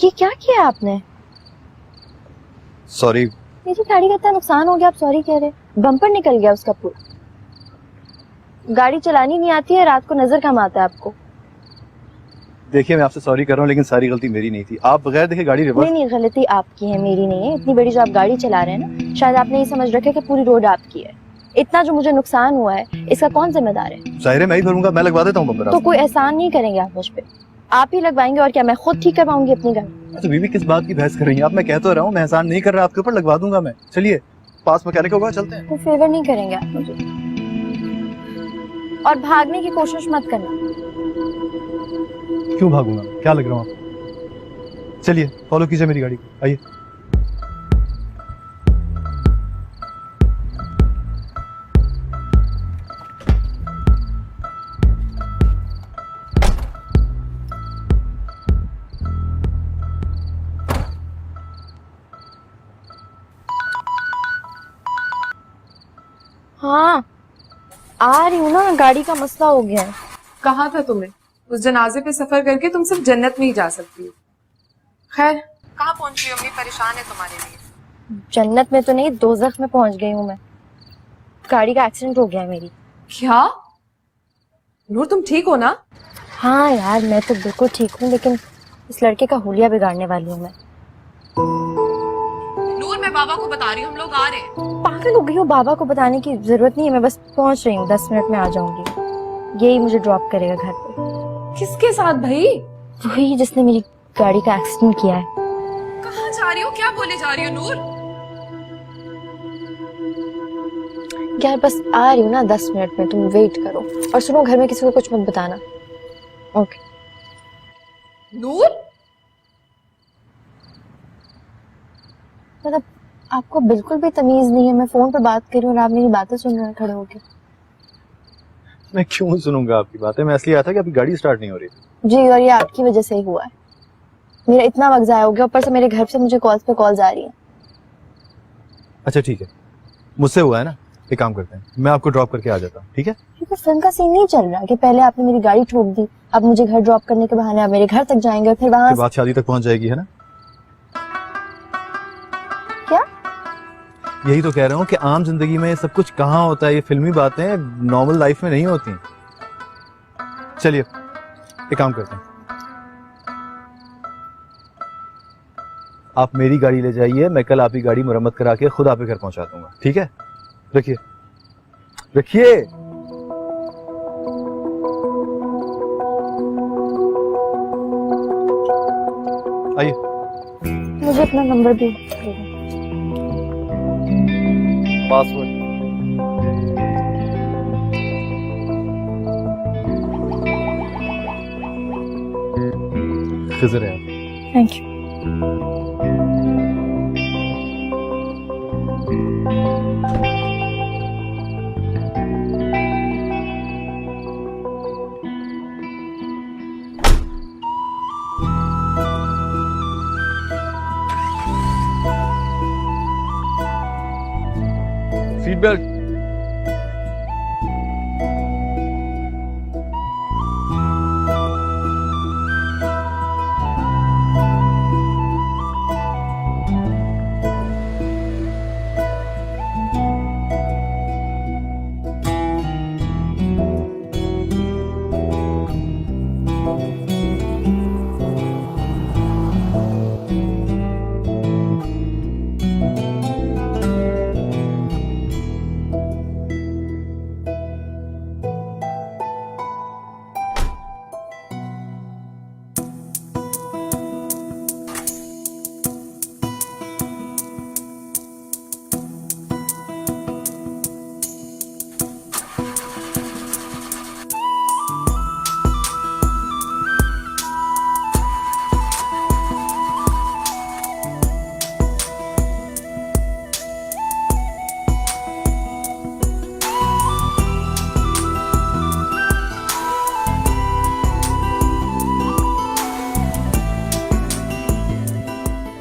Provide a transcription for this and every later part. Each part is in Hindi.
ये क्या किया आपने? सॉरी। मेरी गाड़ी का इतना नुकसान हो गया, आप सॉरी कह रहे? बम्पर निकल गया उसका पूरा। गाड़ी चलानी नहीं आती है, रात को नजर कम आता है आपको। देखिए मैं आपसे सॉरी कर रहा हूँ, लेकिन सारी गलती मेरी नहीं थी। आप बगैर देखे गाड़ी रिवर्स। नहीं, गलती आपकी है, मेरी नहीं है। इतनी बड़ी जो आप गाड़ी चला रहे हैं ना, शायद आपने ये समझ रखा है कि पूरी रोड आपकी है। इतना जो मुझे नुकसान हुआ है, इसका कौन जिम्मेदार है? जाहिर है मैं ही भरूंगा, मैं लगवा देता हूँ बम्पर। तो कोई एहसान नहीं करेंगे आप मुझ पे, आप ही लगवाएंगे। और क्या मैं खुद ठीक करवाऊंगी अपनी गाड़ी? तो बीबी किस बात की बहस कर रही हैं आप? मैं कह तो रहा हूँ मैं एहसान नहीं कर रहा आपके ऊपर, लगवा दूंगा मैं। चलिए पास मैकेनिक होगा, चलते हैं। कोई फेवर नहीं करेंगे आप मुझे, और भागने की कोशिश मत करना। क्यों भागूंगा? क्या लग रहा हूँ आपको? चलिए फॉलो कीजिए मेरी गाड़ी को, आइए। हाँ आ रही हूँ ना, गाड़ी का मसला हो गया है। कहा था तुम्हें उस जनाजे पे सफर करके तुम सिर्फ जन्नत में ही जा सकती हो। खैर कहाँ पहुंच रही हो? अम्मी परेशान है तुम्हारे लिए। जन्नत में तो नहीं, दोज़ख में पहुंच गई हूँ मैं। गाड़ी का एक्सीडेंट हो गया है मेरी। क्या नूर, तुम ठीक हो ना? हाँ यार, मैं तो बिल्कुल ठीक हूँ, लेकिन इस लड़के का हुलिया बिगाड़ने वाली हूँ मैं। नूर मैं बाबा को बता रही हूँ, हम लोग आ रहे हैं। पागल हो गई हो, बाबा को बताने की जरूरत नहीं है। मैं बस पहुंच रही हूँ, 10 मिनट में आ जाऊंगी। यही मुझे ड्रॉप करेगा घर पे। किसके साथ भाई? वही जिसने मेरी गाड़ी का एक्सीडेंट किया है। कहाँ जा रही हो? क्या बोले जा रही हो नूर? यार बस आ रही हूँ ना, 10 मिनट में, तुम वेट करो। और सुनो, घर में किसी को कुछ मत बताना, ओके? नूर मतलब आपको बिल्कुल भी तमीज नहीं है। मैं फोन पर बात कर रही हूँ और आप मेरी बातें सुन रहे हैं खड़े होके। मैं क्यों सुनूंगा आपकी बातें? मैं इसलिए आया था कि आपकी गाड़ी स्टार्ट नहीं हो रही थी। जी, और ये आपकी वजह से ही हुआ है। मेरा इतना वक्त जाया हो गया, ऊपर से मेरे घर से मुझे कॉल्स पे कॉल्स आ रही हैं। अच्छा ठीक है, मुझसे हुआ है ना, एक काम करते हैं, मैं आपको ड्रॉप करके आ जाता हूँ, ठीक है? क्योंकि फिल्म का सीन नहीं चल रहा कि पहले आपने मेरी गाड़ी ठोक दी, अब मुझे घर ड्रॉप करने के बहाने आप मेरे घर तक जाएंगे और फिर वहां बात शादी तक पहुंच जाएगी, है ना? क्या? यही तो कह रहा हूँ कि आम जिंदगी में ये सब कुछ कहाँ होता है, ये फिल्मी बातें नॉर्मल लाइफ में नहीं होती। चलिए एक काम करते हैं, आप मेरी गाड़ी ले जाइए, मैं कल आपकी गाड़ी मुरम्मत करा के खुद आपके घर पहुंचा दूंगा, ठीक है? रखिए रखिए। आइए। मुझे अपना नंबर दो। पासवर्ड। खिजर है आप। Thank you. Seat belt.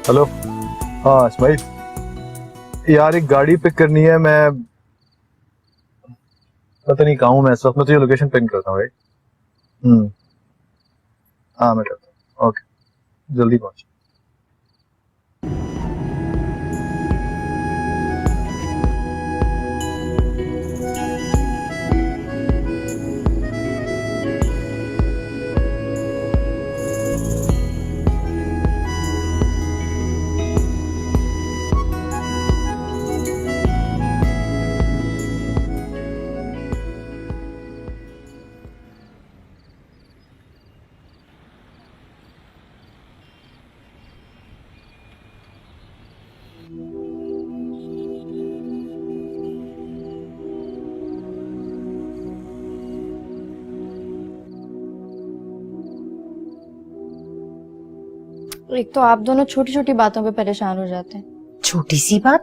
Hello. हाँ इस्माइल, यार एक गाड़ी पिक करनी है, मैं पता नहीं कहाँ हूँ मैं इस वक्त। मैं तुझे लोकेशन पिन करता हूँ, राइट? हाँ मैं करता हूँ, ओके, जल्दी पहुँच। एक तो आप दोनों छोटी छोटी बातों पे परेशान हो जाते हैं। छोटी सी बात,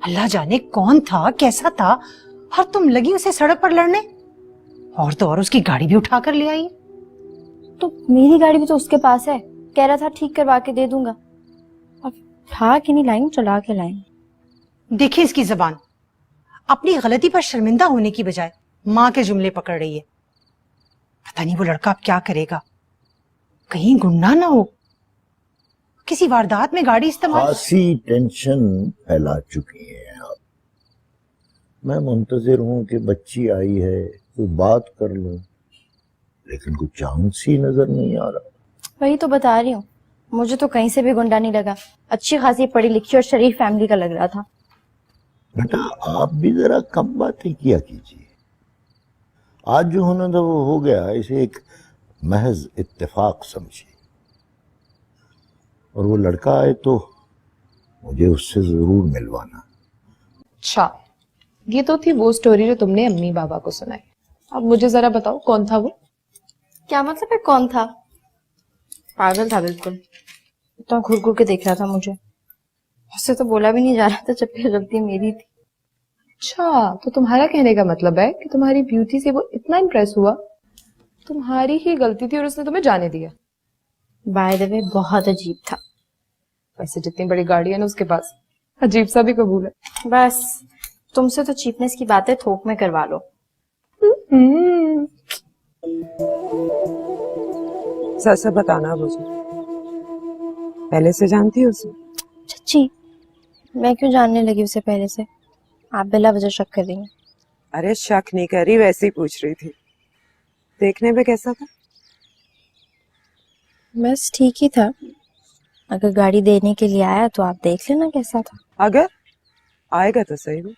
अल्लाह जाने कौन था, कैसा था, और तुम लगी उसे सड़क पर लड़ने। और तो और उसकी गाड़ी भी उठा कर ले आई। तो मेरी गाड़ी भी तो उसके पास है, कह रहा था ठीक करवा के दे दूंगा। अब उठा के नहीं लाई, चला के लाई। देखिए इसकी जबान, अपनी गलती पर शर्मिंदा होने की बजाय माँ के जुमले पकड़ रही है। पता नहीं वो लड़का अब क्या करेगा, कहीं गुंडा ना हो, किसी वारदात में गाड़ी इस्तेमाल। खासी टेंशन फैला चुकी है आप। मैं मुंतजिर हूं कि बच्ची आई है तो बात कर लूं, लेकिन कुछ चांस ही नजर नहीं आ रहा। वही तो बता रही हूँ, मुझे तो कहीं से भी गुंडा नहीं लगा। अच्छी खासी पढ़ी लिखी और शरीफ फैमिली का लग रहा था। बेटा आप भी जरा कम बातें किया कीजिए। आज जो होना था वो हो गया, इसे एक महज इत्तेफाक समझिए। और वो लड़का आए तो मुझे उससे जरूर मिलवाना। अच्छा, ये तो थी वो स्टोरी जो तुमने अम्मी बाबा को सुनाई। अब मुझे जरा बताओ कौन था वो? क्या मतलब है कौन था? पागल था बिल्कुल, इतना घूर घूर के देख रहा था मुझे। उससे तो बोला भी नहीं जा रहा था जबकि गलती मेरी थी। अच्छा, तो तुम्हारा कहने का मतलब है कि तुम्हारी ब्यूटी से वो इतना इम्प्रेस हुआ, तुम्हारी ही गलती थी और उसने तुम्हें जाने दिया। बाय द वे बहुत अजीब था। वैसे जितनी बड़ी गाड़ी है ना उसके पास, अजीब सा भी कबूल है। बस तुमसे तो चीपनेस की बातें थोक में करवा लो। सच से बताना मुझे, पहले से जानती हो उसे? सच्ची? मैं क्यों जानने लगी उसे पहले से? आप बिला वजह शक कर रही हैं। अरे शक नहीं कर रही, वैसे ही पूछ रही थी। देखने में कैसा था? बस ठीक ही था। अगर गाड़ी देने के लिए आया तो आप देख लेना कैसा था। अगर आएगा तो सही में।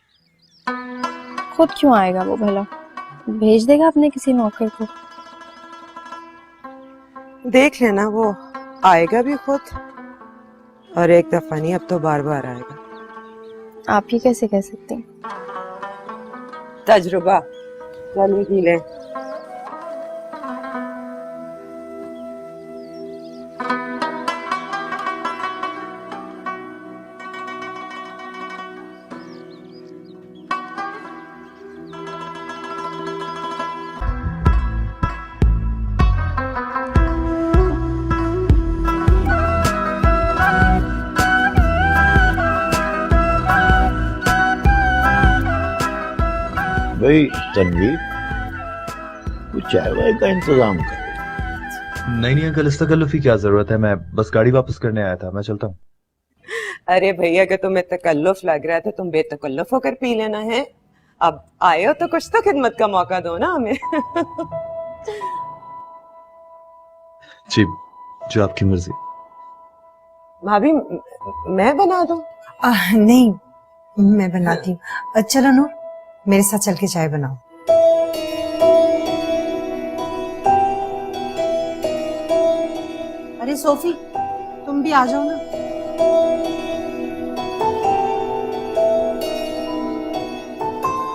खुद क्यों आएगा वो भला? भेज देगा अपने किसी नौकर को। देख लेना, वो आएगा भी खुद, और एक दफा नहीं अब तो बार बार आएगा। आप ही कैसे कह सकते हैं? तजुर्बा, चलिए पी ले। भाई तनवीर, कुछ चाय वाय का इंतजाम करो। नहीं अंकल, इस तकल्लुफ़ की क्या जरूरत है, मैं बस गाड़ी वापस करने आया था, मैं चलता हूँ। अरे भैया, अगर तुम्हें तकल्लुफ लग रहा है तो तुम बेतकल्लुफ होकर पी लेना है। अब आए हो तो कुछ तो खिदमत का मौका दो ना हमें। जी, जो आपकी मर्जी। भाभी, मैं बना दूं? नहीं, मैं बनाती हूँ। चलो नूर, मेरे साथ चल के चाय बनाओ। अरे सोफी, तुम भी आ जाओ ना।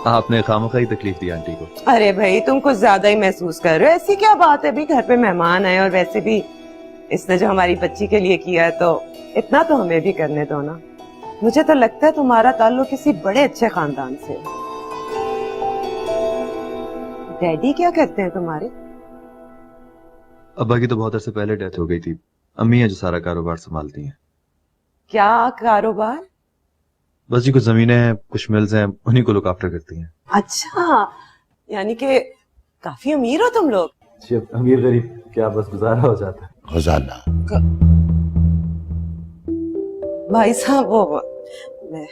आपने खामखाई तकलीफ दी आंटी को। अरे भाई, तुम कुछ ज्यादा ही महसूस कर रहे हो। ऐसी क्या बात है, भी घर पे मेहमान आए, और वैसे भी इसने जो हमारी बच्ची के लिए किया है तो इतना तो हमें भी करने दो ना। मुझे तो लगता है तुम्हारा ताल्लुक किसी बड़े अच्छे खानदान से है। डैडी क्या करते हैं तुम्हारे? अब्बा की तो बहुत अरसे पहले डेथ हो गई थी। अम्मी है जो सारा कारोबार संभालती हैं। क्या कारोबार? बस जी, कुछ जमीनें हैं, कुछ मिल्स हैं, उन्हीं को लुक आफ्टर करती हैं। अच्छा, यानी कि काफी अमीर हो तुम लोग। जी, अमीर गरीब क्या, बस गुजारा हो जाता है। गजाला, भाई साहब, वो मैं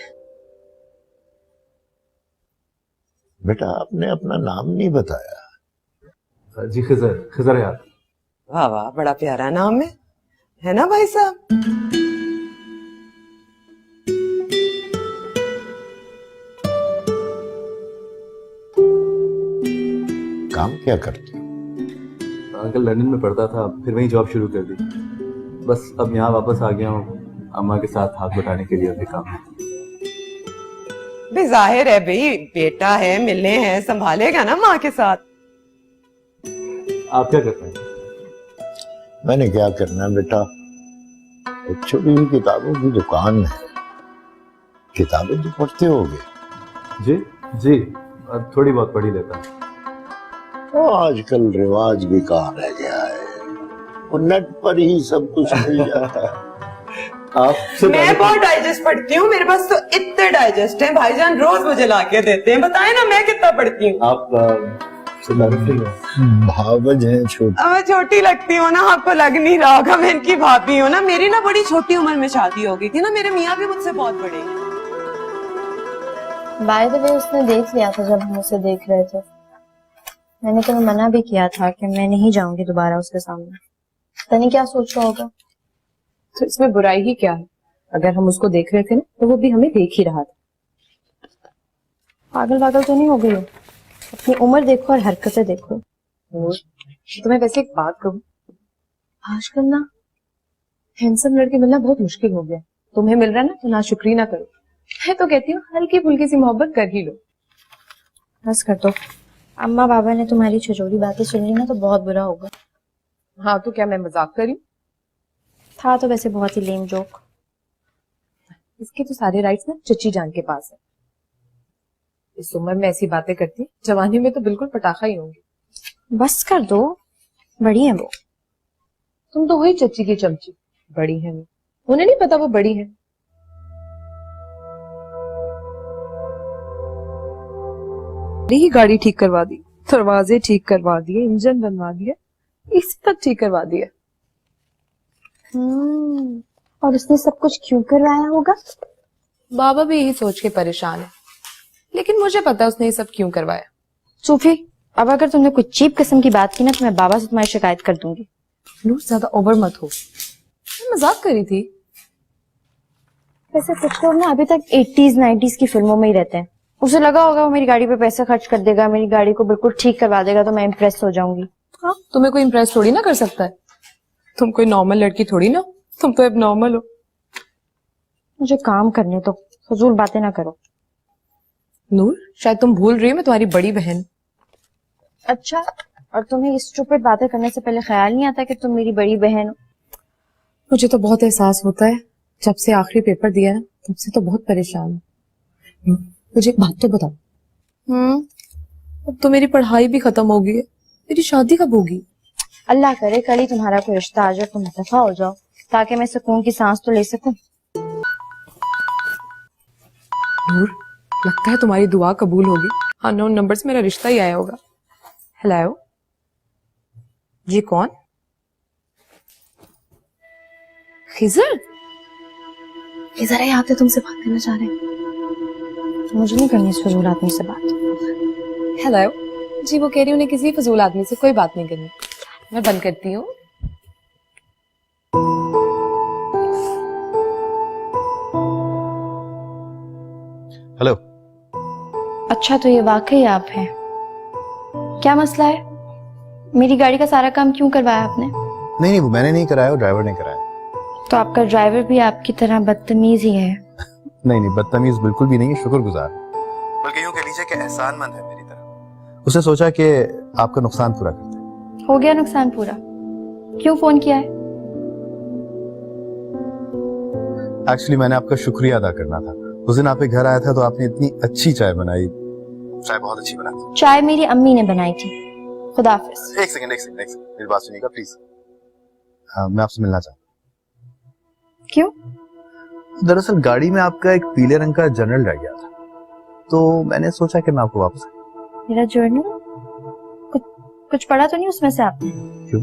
बेटा आपने अपना नाम नहीं बताया। जी, खिजर यार। वाह वाह, बड़ा प्यारा नाम है ना भाई साहब? काम क्या करते हो? अंकल लंदन में पढ़ता था, फिर वहीं जॉब शुरू कर दी। बस अब यहाँ वापस आ गया हूँ अम्मा के साथ हाथ बटाने के लिए। अभी काम है भी जाहिर है भाई, बेटा है, मिलने हैं, संभालेगा ना माँ के साथ। आप क्या करते हैं? मैंने क्या करना है बेटा, एक छोटी सी किताबों की दुकान है, किताबें तो पढ़ते होगे। जी जी, थोड़ी बहुत पढ़ी लेता हूँ। तो आजकल रिवाज भी कहाँ रह गया है, वो नेट पर ही सब कुछ मिल जाता है। आपसे मैं बहुत डाइजेस्ट पढ़ती हूँ, मेरे पास तो इतने डाइजेस्ट हैं, भाईजान रोज मुझे ला के देते हैं। बताए ना मैं कितना पढ़ती हूँ। आप भावज हैं छोटी। अब मैं छोटी लगती हूँ ना, आपको लग नहीं रहा होगा, मैं इनकी भाभी हूँ ना। मेरी ना बड़ी छोटी उम्र में शादी हो गई थी ना, मेरे मियाँ भी मुझसे बहुत बड़े हैं। बाय द वे उसने देख लिया था जब हम उसे देख रहे थे। मैंने तुम्हें मना भी किया था कि मैं नहीं जाऊंगी दोबारा उसके सामने। पता नहीं क्या सोच रहा होगा। तो इसमें बुराई ही क्या है? अगर हम उसको देख रहे थे ना, तो वो भी हमें देख ही रहा था। पागल पागल तो नहीं हो गई हो? अपनी उम्र देखो और हरकतें देखो। और तो मैं वैसे एक बात कहूँ, आजकल ना हैंडसम लड़के मिलना बहुत मुश्किल हो गया। तुम्हें मिल रहा है ना, तो नाशुक्री ना करो। मैं तो कहती हूँ हल्की फुल्की सी मोहब्बत कर ही लो। बस कर दो। अम्मा बाबा ने तुम्हारी छिछोरी बातें सुन ली ना तो बहुत बुरा होगा। हाँ तो क्या मैं मजाक कर रही हूँ? था तो वैसे बहुत ही लेम जोक। इसके तो सारे राइट्स ना चची जान के पास है। इस उम्र में ऐसी बातें करती, जवानी में तो बिल्कुल पटाखा ही होंगी। बस कर दो, बड़ी है वो। तुम तो वही चची की चमची, बड़ी है वो। उन्हें नहीं पता वो बड़ी है। ही गाड़ी ठीक करवा दी, दरवाजे ठीक करवा दिए, इंजन बनवा दिया, इसी तक ठीक करवा दिया। और उसने सब कुछ क्यों करवाया होगा? बाबा भी यही सोच के परेशान है, लेकिन मुझे पता है उसने ये सब क्यों करवाया। सूफी, अब अगर तुमने कुछ चीप किस्म की बात की ना तो मैं बाबा से तुम्हारी शिकायत कर दूंगी। नूर ज्यादा ओवर मत हो, मैं मजाक करी थी। वैसे कुछ लोग ना अभी तक 80s 90s की फिल्मों में ही रहते हैं। उसे लगा होगा वो मेरी गाड़ी पे पैसे खर्च कर देगा, मेरी गाड़ी को बिल्कुल ठीक करवा देगा तो मैं इम्प्रेस हो जाऊंगी। हाँ, तुम्हें कोई इम्प्रेस थोड़ी ना कर सकता है। तुम कोई नॉर्मल लड़की थोड़ी ना, तुम तो अब नॉर्मल हो। मुझे काम करने तो, फजूल बातें ना करो। नूर, शायद तुम भूल रही हो मैं तुम्हारी बड़ी बहन। अच्छा, और तुम्हें इस स्टूपिड बातें करने से पहले ख्याल नहीं आता कि तुम मेरी बड़ी बहन हो? मुझे तो बहुत एहसास होता है, जब से आखिरी पेपर दिया ना तब से तो बहुत परेशान हूँ। मुझे एक बात तो बताओ, अब तो मेरी पढ़ाई भी खत्म हो गई है, मेरी शादी कब होगी? अल्लाह करे कल ही तुम्हारा कोई रिश्ता आ जाए, तुम दफा हो जाओ ताकि मैं सुकून की सांस तो ले सकूं। नूर, लगता है तुम्हारी दुआ कबूल होगी। अननोन नंबर से मेरा रिश्ता ही आया होगा। हेलो जी, कौन? खिजर? खिजर है, यहाँ पे तुमसे बात करना चाह रहे हैं। मुझे नहीं करनी इस फजूल आदमी से बात। हेलो जी, वो कह रही उन्हें किसी फजूल आदमी से कोई बात नहीं करनी। मैं बंद करती हूँ। हेलो। अच्छा, तो ये वाकई आप हैं? क्या मसला है? मेरी गाड़ी का सारा काम क्यों करवाया आपने? नहीं नहीं, वो मैंने नहीं कराया, वो ड्राइवर ने कराया। तो आपका ड्राइवर भी आपकी तरह बदतमीज ही है? नहीं नहीं, बदतमीज बिल्कुल भी नहीं है, शुक्रगुजार। बल्कि यूं कह लीजिए कि एहसानमंद है मेरी तरफ। उसने सोचा कि आपका नुकसान पूरा करते हैं। हो गया नुकसान पूरा? क्यों फोन किया है? एक्चुअली मैंने आपका शुक्रिया अदा करना था। उस दिन आपके घर आया था तो आपने इतनी अच्छी चाय बनाई। चाय बहुत अच्छी बनाई थी। चाय मेरी अम्मी ने बनाई थी। खुदा हाफिज। एक सेकंड मेरी बात सुनिएगा प्लीज। मैं आपसे मिलना चाहता हूँ। क्यों? दरअसल गाड़ी में आपका एक पीले रंग का जर्नल रह गया था, तो मैंने सोचा कि मैं आपको वापस। मेरा जर्नल? कुछ पढ़ा तो नहीं उसमें से आपने? क्यों?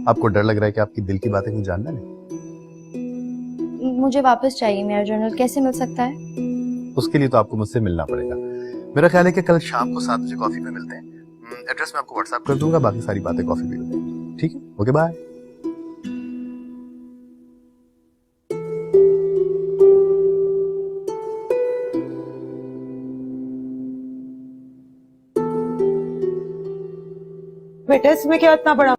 आपको डर लग रहा है कि आपकी दिल की बातें कुछ जानना नहीं? मुझे वापस चाहिए मेरा जर्नल। कैसे मिल सकता है? उसके लिए तो आपको मुझसे मिलना पड़ेगा। मेरा ख्याल है कि कल शाम को 7 बजे कॉफी पे मिलते हैं। एड्रेस मैं आपको व्हाट्सएप कर दूंगा, बाकी सारी बातें कॉफी पे करते हैं। ठीक है? Okay, bye. बेटा इसमें क्या इतना बड़ा